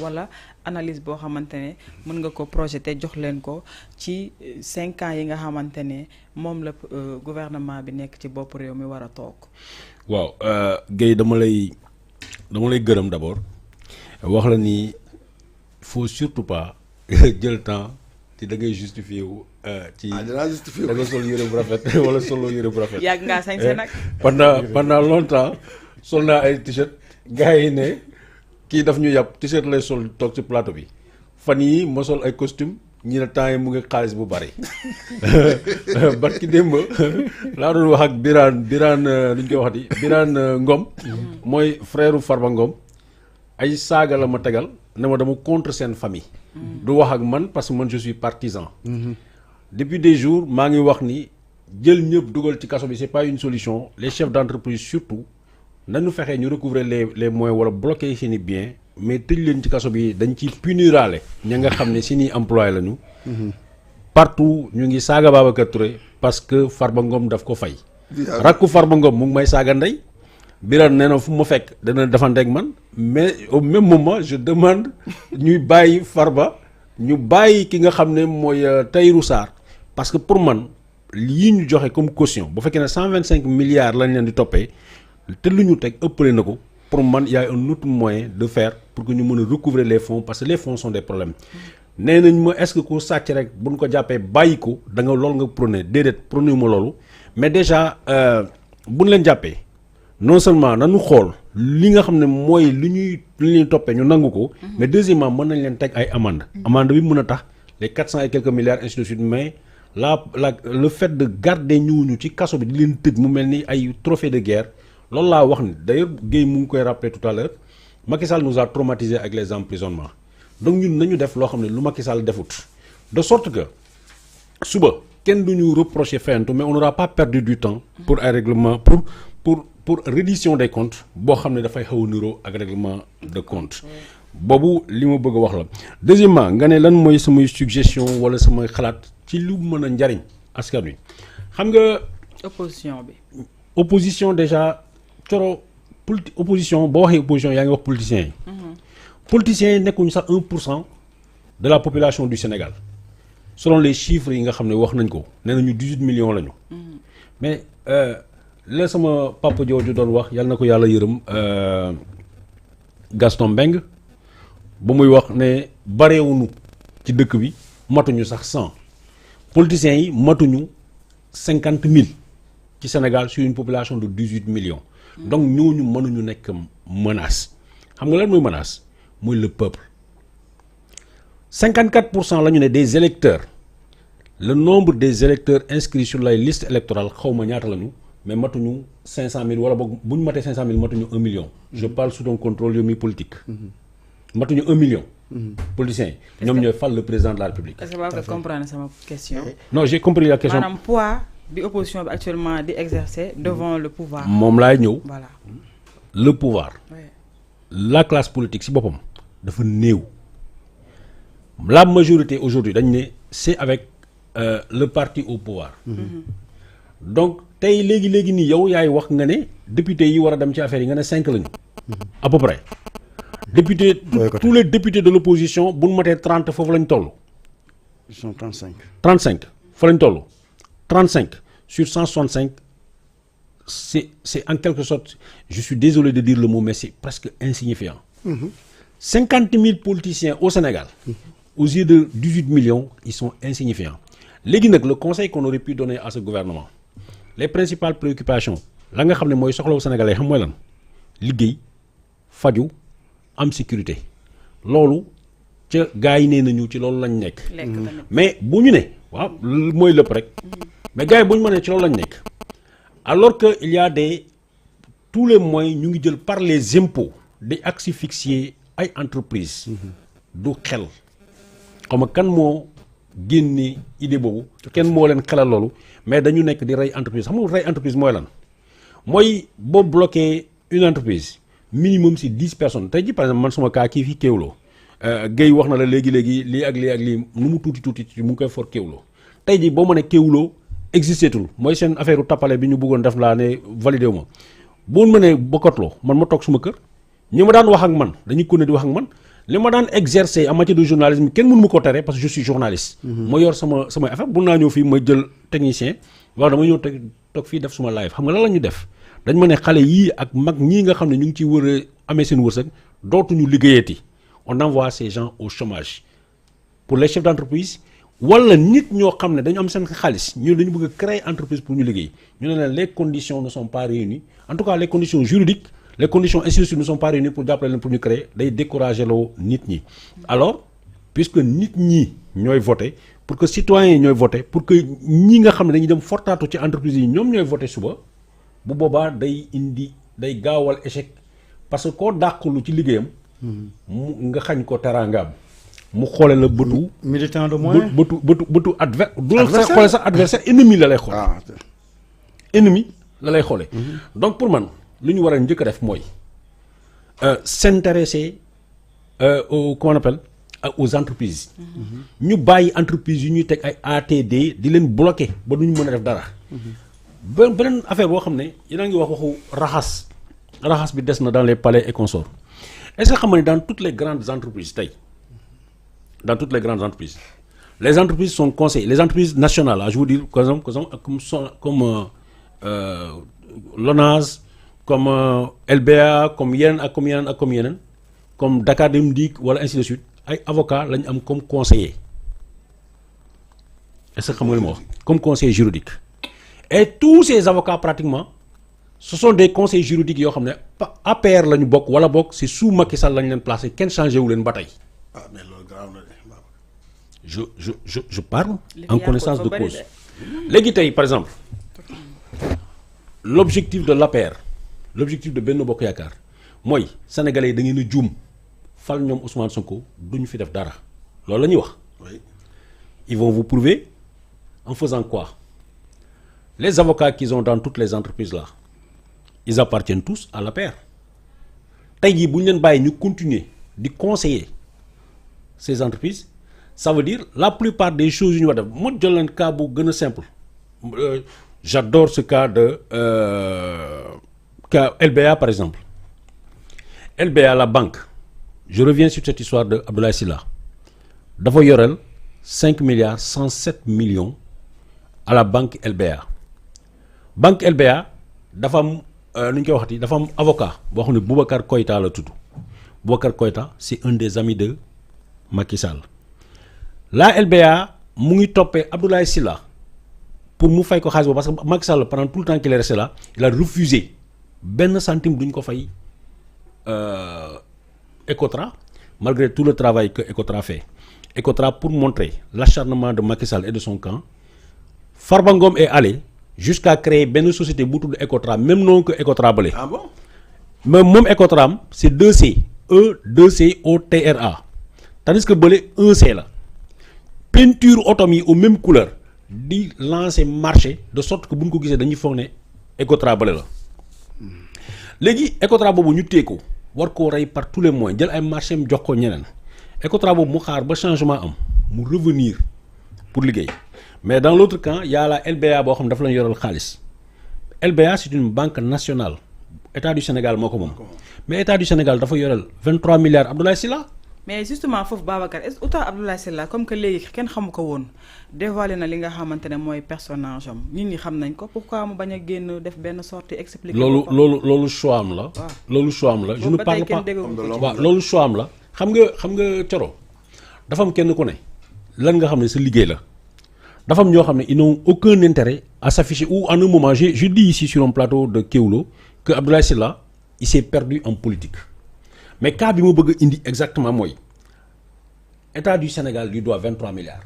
wala analyse boo xamante ne mën nga ko projeté jox leen ko ci 5 ans yi nga xamante ne moom la gouvernement bi nekk ci bopp réew mi war a toog. waaw Guèye dama lay gërëm d'abord wax la ni faut surtout pas jël temps ci da ngay justifié wu. ci dinaa justifié da nga sol yére bu rafet wala solo yére bu rafet. yàgg ngaa sañse nag. pendant longtemps sol naa ay t-shirt gars yi ne. kii daf ñu yàpp t-shirt lay sol toog ci plateau bi fan yii ma sol ay costume ñi ne temps yi mu ngi xaalis bu bari barki démb laa doon wax ak Birane lu ñu koy wax di Birane Ngom mooy frère Farba Ngom ay saaga la ma tegal ne ma dama contre seen famille du wax ak man parce que man je suis partisan depuis des jours maa ngi wax ni jël ñëpp dugal ci kaso bi c'est pas une solution les chefs d'entreprise surtout nañu fexe ñu recouvrer les moyens wala bloquer seeni biens mais tëj leen ci kaso bi dañ ci puniraale ña nga xam ne seeni employé lañu. partout ñu ngi saaga Babacar Touré parce que Farba Ngom daf ko fay. rakku Farba Ngom mu ngi may saaga ndey. Birane nee na fu ma fekk dana defanteeg man mais au même moment je demande ñuy bàyyi Farba ñu bàyyi ki nga xam ne mooy Tahirou Sarr parce que pour man lii ñu joxe comme caution bu fekkee ne 125 milliards lañ leen di toppee. te lu ñu teg ëppale na ko pour man y a un autre moyen de faire pour que ñu mën a recouvrer les fonds parce que les fonds sont des problèmes nee nañ ma est-ce que ku sàcc rek bu ñu ko jàppee bàyyi ko da nga loolu nga prôné déedéet prôné ma loolu mais déjà bu ñu leen jàppee non seulement nañu xool li nga xam ne mooy li ñuy toppee ñu nangu ko mais deuxièmement mën nañ leen teg ay amende bi mën a tax les 400 et quelques milliards ainsi de suite mais le fait de garder ñu ci kaso bi di leen tëj mu mel ni ay trophée de guerre loolu laa wax ni d'ailleurs Guèye mu ngi koy rappelé tout à l'heure Macky Sall nous a traumatisé avec les emprisonnements donc ñun nañu def loo xam ne lu Macky Sall defut de sorte que suba kenn du ñu reprocher fayantu mais on n'aura pas perdu du temps pour ay règlement pour reddition des comptes boo xam ne dafay xaw a niroo ak règlement de compte boobu li ma bëgg a wax la deuxièmement nga ne lan mooy samay suggestion wala samay xalaat ci lu mën a njariñ askan wi xam nga opposition déjà coro opposition boo waxee opposition yaa ngi wax politiciens yi politiciens yi nekkuñu sax 1% de la population du Sénégal selon les chiffres yi nga xam ne wax nañ ko nee nañu 18 millions lañu mais la sama papa jooju doon wax yàlla na ko yàlla yërëm Gaston Mbengue ba muy wax ne bareewuñu ci dëkk bi matuñu sax 100 politiciens yi matuñu 50 000 ci Sénégal sur une population de 18 millions donc ñooñu mënuñu nekk menace xam nga lan mooy menace mooy le peuple 54% la ñu ne des électeurs le nombre des électeurs inscrits sur les listes électorales xaw ma ñaata lañu mais matuñu 500 000 wala boog bu ñu matee 500 000 matuñu 1 million. je parle sous ton contrôle yow mi politique. matuñu 1 million. politiciens yi ñoom ñooy fal le président de la République. est-ce que vous comprenez sama question. non j'ai compris la question. maanaam poids bi opposition bi actuellement di exercer devant le pouvoir. moom laay ñëw. voilà le pouvoir. la classe politique ci boppam dafa néew. la majorité aujourd'hui dañ ne c'est avec le parti au pouvoir. donc tey léegi nii yow yaay wax nga ne député yi war a dem ci affaire yi nga ne 5 lañu. à peu près. député tous les députés de l'opposition bu ñu matee 30 foofu lañ toll. ils sont 35. 35 fa lañ toll 35 sur 165 c'est en quelque sorte je suis désolé de dire le mot mais c'est presque insignifiant. 50 000 politiciens au Sénégal. aux yeux de 18 millions ils sont insignifiants. léegi nag le conseil qu'on aurait pu donner à ce gouvernement les principales préoccupations la nga xam ne mooy soxlawu Sénégalais xam mooy lan liggéey faju am sécurité loolu ca gars yi nee nañu ci loolu lañ nekk. mais bu ñu ne waaw mooy lépp rek. mais gars yi bu ñu mënee ci loolu lañ nekk alors que il y a tous les moyens ñu ngi jël par les impôts di asphyxier ay entreprises. du xel xam nga kan moo génne idée boobu kenn moo leen xelal loolu mais dañu nekk di rey entreprise xam nga rey entreprise mooy lan mooy boo bloqué une entreprise. minimum si 10 personnes tey ji par exemple man suma kaa kii fii Kéwoulo Guèye wax na la léegi lii ak lii nu mu tuuti mu ngi koy for Kéwoulo tey ji boo ma ne Kéwoulo existé tul mooy seen affaire u tappale bi ñu bëggoon def laa ne validé wu ma boo ma ne bokkatloo man ma toog suma kër ñi ma daan wax ak man dañuy continuer di wax ak man li ma daan exercer en matière de journalisme kenn mënu ma ko tere parce que je suis journaliste. ma yor sama affaire bu naa ñëw fii ma jël technicien waaw dama ñëw toog fii def suma live xam nga lan la ñu def dañ ma ne xale yii ak mag ñii nga xam ne ñu ngi ciy wër a amee seen wërsëg dootuñu liggéeyati on envoie ces gens au chômage pour les chefs d'entreprise wala nit ñoo xam ne dañu am seen xaalis ñu dañu bëgg a créer entreprise pour ñu liggéey ñu ne leen les conditions ne sont pas réunies en tout cas les conditions juridiques les conditions institutionnelles ne sont pas réunies pour jàppale leen pour ñu créer day décourager loo nit ñi alors puisque nit ñi ñooy voter pour que citoyens yi ñooy voter pour que ñi nga xam ne dañuy dem fortaatu ci entreprise yi ñoom ñooy voter suba bu boobaa day gaawal échec parce que koo dàqulu ci liggéeyam mu nga xañ ko teraangaam mu xoole la bëtu militant de moins bëtu du la sax xoole sax adversaire ennemi la lay xoole ennemi la lay xoole donc pour man lu ñu war a njëkk a def mooy s'intéresser comment on appelle aux entreprises ñu bàyyi entreprises yu ñuy teg ay ATD di leen bloquer ba du ñu mën a def dara beneen affaire boo xam ne yéen a ngi wax waxu raxas bi des na dans les palais et consorts est-ce que xam nga ne dans toutes les grandes entreprises tey dans toutes les grandes entreprises les entreprises sont conseillées les entreprises nationales là je veux dire comme LONASE comme LBA comme yeneen comme Dakar Dem Dikk wala ainsi de suite ay avocats lañu am comme conseiller est-ce que xam nga li ma wax comme conseiller juridique et tous ces avocats pratiquement ce sont des conseils juridiques yoo xam ne APR la ñu bokk wala bokk c'est sous Macky Sall la ñu leen placé kenn changé wu leen ba tey. mais loolu grave na je parle en connaissance de cause léegi tey par exemple l'objectif de l'APR l'objectif de Benno Bokk Yaakaar mooy sénégalais yi da ngeen a juum fal ñoom Ousmane Sonko duñu fi def dara loolu la ñuy wax. oui ils vont vous prouver en faisant quoi les avocats qu'ils ont dans toutes les entreprises là ils appartiennent tous à l'APR tey jii bu ñu leen bàyyi ñu continuer di conseiller ces entreprises ça veut dire la plupart des choses yu ñu war def moo jël leen cas bu gën a simple j'adore ce cas de cas LBA par exemple LBA la banque je reviens sur cette histoire de Abdoulaye Sylla dafa yoreel 5 milliards 107 millions à la banque LBA dafa am nu ñu koy waxati dafa am avocat boo xam ne Boubacar Koïta la tudd Boubacar Koïta c'est un des amis de Macky Sall la LBA mu ngi toppee Abdoulaye Sylla pour mu fay ko xaalis boobu parce que Macky Sall pendant tout le temps qu'il est resté là il a refusé benn centime duñ ko fay Ecotra malgré tout le travail que Ecotra fait Ecotra pour montrer l'acharnement de Macky Sall et de son camp Farba Ngom est allé jusqu'à créer benn société bu tudd Ecotra même nom que Ecotra bële. ah bon mais moom Ecotra am c'est 2C E2COTRA tandis que bële 1C la peinture otom yi aux mêmes couleurs di lancer marché de sorte que bu ñu ko gisee dañuy foog ne Ecotra bële la léegi Ecotra boobu ñu téye ko war koo rey par tous les moyens jël ay marché am jox ko ñeneen Ecotra boobu mu xaar ba changement am mu revenir pour liggéey. mais dans l'autre camp y a la LBA boo xam ne dafa lañu yoral xaalis LBA c'est une banque nationale état du Sénégal moo ko moom mais état du Sénégal dafa yoreel 23 milliards Abdoulaye Sylla mais justement foofu Babacar est-ce que autant Abdoulaye Sylla comme que léegi kenn xamu ko woon dévoilé na li nga xamante ne mooy personnage am nit ñi xam nañ ko pourquoi mu bañ a génn def benn sortie expliquer loolu choix am la loolu choix am la je ne parle pas waaw loolu choix am la xam nga Coro dafa am kenn ku ne lan nga xam ne sa liggéey la dafa am ñoo xam ne ils n'ont aucun intérêt à s'afficher ou en un moment je dis ici sur un plateau de Kéwoulo que Abdoulaye Sylla il s'est perdu en politique mais cas bi ma bëgg a indi exactement mooy état du Sénégal lui doit 23 milliards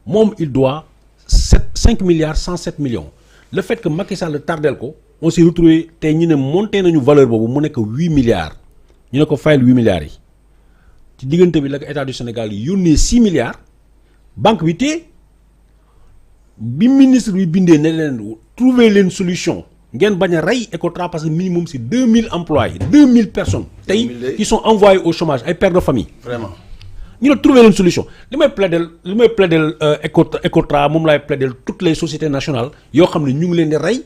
moom il doit 5 milliards 107 millions le fait que Macky Sall tardel ko on s'est retrouvé tey ñu ne monté nañu valeur boobu mu nekk 8 milliards ñu ne ko fayal 8 milliards yi ci diggante bi la ko état du Sénégal yónnee 6 milliards banque bi tee bi ministre bi bindee ne leen trouver leen solution ngeen bañ a rey Ecotra parce que minimum c'est 2000 employés 2000 personnes tey qui sont envoyés au chômage ay pères de famille vraiment ñu ne trouver leen solution li may plaider Ecotra moom laay plaider toutes les sociétés nationales yoo xam ne ñu ngi leen di rey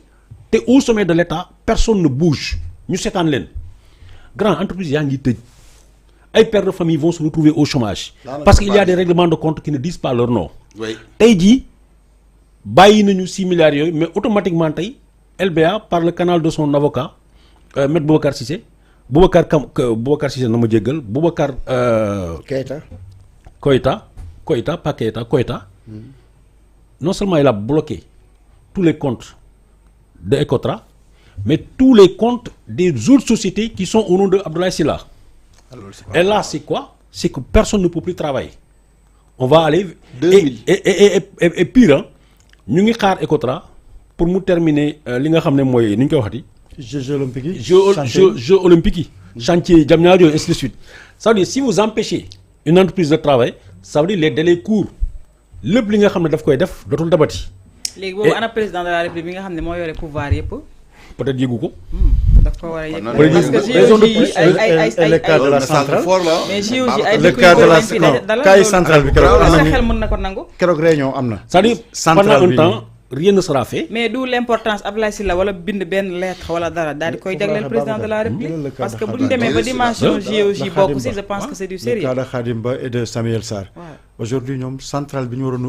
te au sommet de l'État personne ne bouge ñu seetaan leen grand entreprise yaa ngi tëj ay pères de famille vont se retrouver au chômage. Parce qu'il y a des règlements de compte qui ne disent pas leur nom. Oui. tey jii bàyyi nañu 6 milliards yooyu mais automatiquement tey LBA par le canal de son avocat maître Boubacar Cissé Boubacar Cissé na ma jéggal Boubacar Koïta non seulement il a bloqué tous les comptes de Ecotra mais tous les comptes des autres sociétés qui sont au nom de Abdoulaye Sylla. Et là c'est quoi? C'est que personne ne peut plus travailler. On va aller et pire ñu ngi xaar Ecotra pour mu terminer li nga xam ne mooy ni ñu koy waxati. Jeux olympiques yi. Jeux olympiques yi. chantier Diamniadio et ainsi de suite. Ça veut dire si vous empêchez une entreprise de travail ça veut dire les délais courts lépp li nga xam ne daf koy def dootul dabati. léegi boobu ana président de la République bi nga xam ne moo yore pouvoir yëpp. peut-être yëgu ko. daf ko war a yëg. parce que JOJ ay le cas de la centrale. mais JOJ ay le cas de la cas centrale bi keroog sa xel mën na ko nangu. keroog réunion am na. c'est-à-dire pendant un temps rien ne sera fait. mais d'où l'importance Abdoulaye Sylla wala bind benn lettre wala dara daal di koy jagleel président de la République. parce que bu ñu demee ba dimension JOJ bokk si je pense que c'est du sérieux. le cas de Khadim Ba et de Samuel Sarr. aujourd'hui ñoom centrale bi ñu waroon a